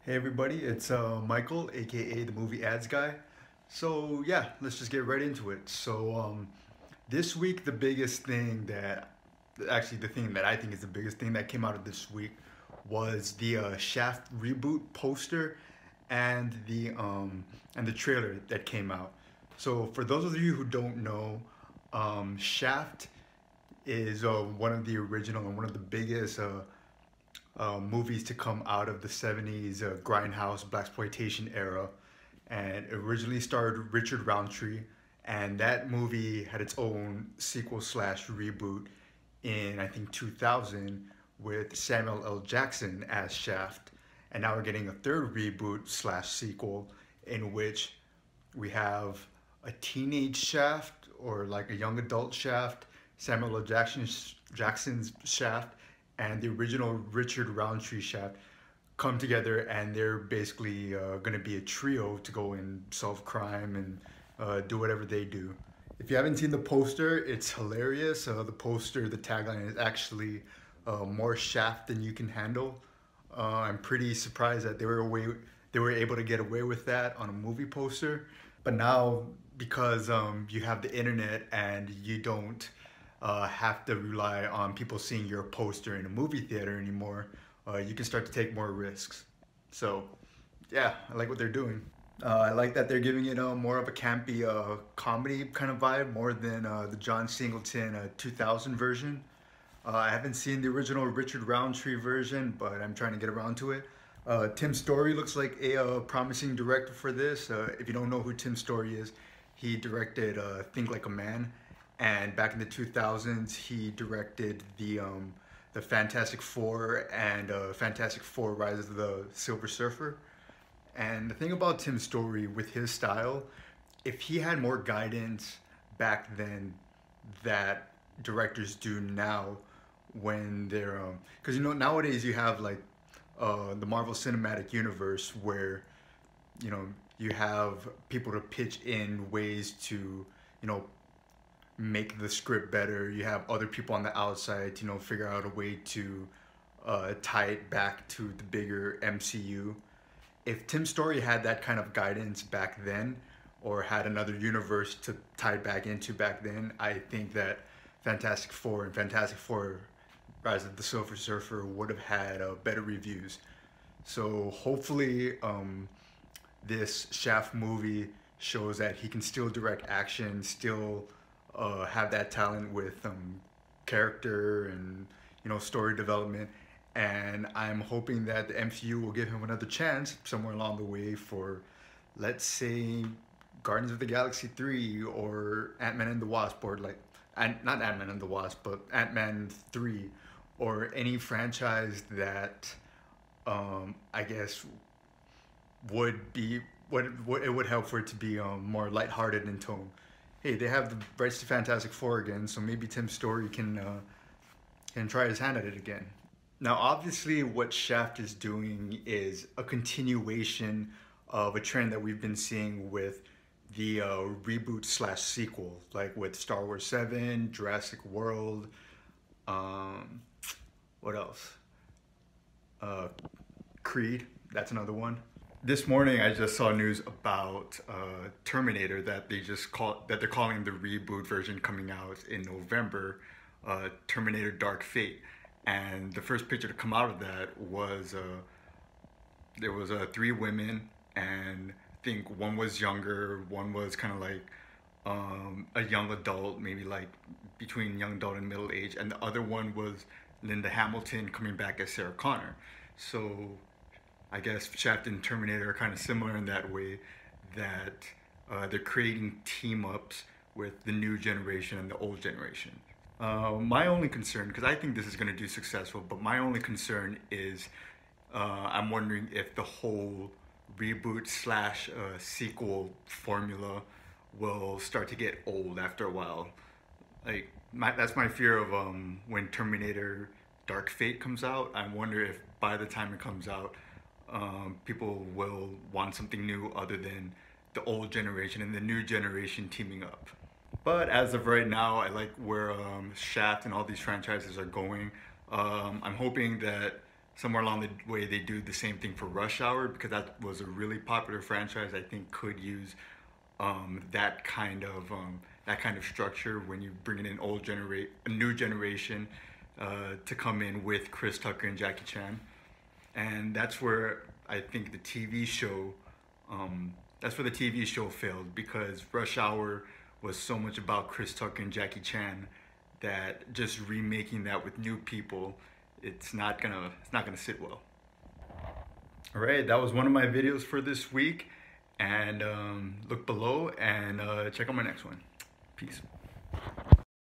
Hey everybody, it's Michael, aka the Movie Ads Guy. So yeah, let's just get right into it. This week the biggest thing that, actually the thing that I think is the biggest thing that came out of this week was the Shaft reboot poster and the trailer that came out. So for those of you who don't know, Shaft is one of the original and one of the biggest movies to come out of the 70s grindhouse blaxploitation era, and it originally starred Richard Roundtree, and that movie had its own sequel slash reboot in I think 2000 with Samuel L. Jackson as Shaft, and now we're getting a third reboot slash sequel in which we have a teenage Shaft or like a young adult Shaft, Samuel L. Jackson's Shaft, and the original Richard Roundtree Shaft come together, and they're basically going to be a trio to go and solve crime and do whatever they do. If you haven't seen the poster, it's hilarious. The poster, the tagline is actually more Shaft than you can handle. I'm pretty surprised that they were able to get away with that on a movie poster. But now, because you have the internet and you don't have to rely on people seeing your poster in a movie theater anymore, you can start to take more risks. So, yeah, I like what they're doing. I like that they're giving it more of a campy comedy kind of vibe, more than the John Singleton 2000 version. I haven't seen the original Richard Roundtree version, but I'm trying to get around to it. Tim Story looks like a promising director for this. If you don't know who Tim Story is, he directed Think Like a Man, and back in the 2000s, he directed the Fantastic Four and Fantastic Four: Rise of the Silver Surfer. And the thing about Tim Story with his style, if he had more guidance back then that directors do now, when they're because nowadays you have like the Marvel Cinematic Universe where you know you have people to pitch in ways to you know make the script better. You have other people on the outside to figure out a way to tie it back to the bigger MCU. If Tim Story had that kind of guidance back then, or had another universe to tie it back into back then, I think that Fantastic Four and Fantastic Four: Rise of the Silver Surfer would have had better reviews. So hopefully, this Shaft movie shows that he can still direct action, still have that talent with character and story development. And I'm hoping that the MCU will give him another chance somewhere along the way for, let's say, Guardians of the Galaxy 3 or Ant-Man and the Wasp, or like, not Ant-Man and the Wasp, but Ant-Man 3, or any franchise that I guess would be what it would help for it to be more lighthearted in tone. Hey, they have the rights to Fantastic Four again, so maybe Tim Story can try his hand at it again. Now, obviously, what Shaft is doing is a continuation of a trend that we've been seeing with the reboot slash sequel, like with Star Wars 7, Jurassic World, um, what else? Uh, Creed, that's another one. This morning, I just saw news about Terminator that they're calling the reboot version coming out in November, Terminator Dark Fate, and the first picture to come out of that was there was three women, and I think one was younger, one was kind of like a young adult, maybe like between young adult and middle age, and the other one was Linda Hamilton coming back as Sarah Connor. So I guess Shaft and Terminator are kind of similar in that way, that they're creating team ups with the new generation and the old generation. My only concern, because I think this is going to do successful, but my only concern is I'm wondering if the whole reboot slash sequel formula will start to get old after a while. Like that's my fear of when Terminator Dark Fate comes out. I wonder if by the time it comes out, people will want something new other than the old generation and the new generation teaming up. But as of right now, I like where Shaft and all these franchises are going. I'm hoping that somewhere along the way they do the same thing for Rush Hour, because that was a really popular franchise. I think could use that kind of structure when you bring in a new generation to come in with Chris Tucker and Jackie Chan. And that's where I think that's where the TV show failed, because Rush Hour was so much about Chris Tucker and Jackie Chan that just remaking that with new people, it's not gonna sit well. All right, that was one of my videos for this week, and look below and check out my next one. Peace.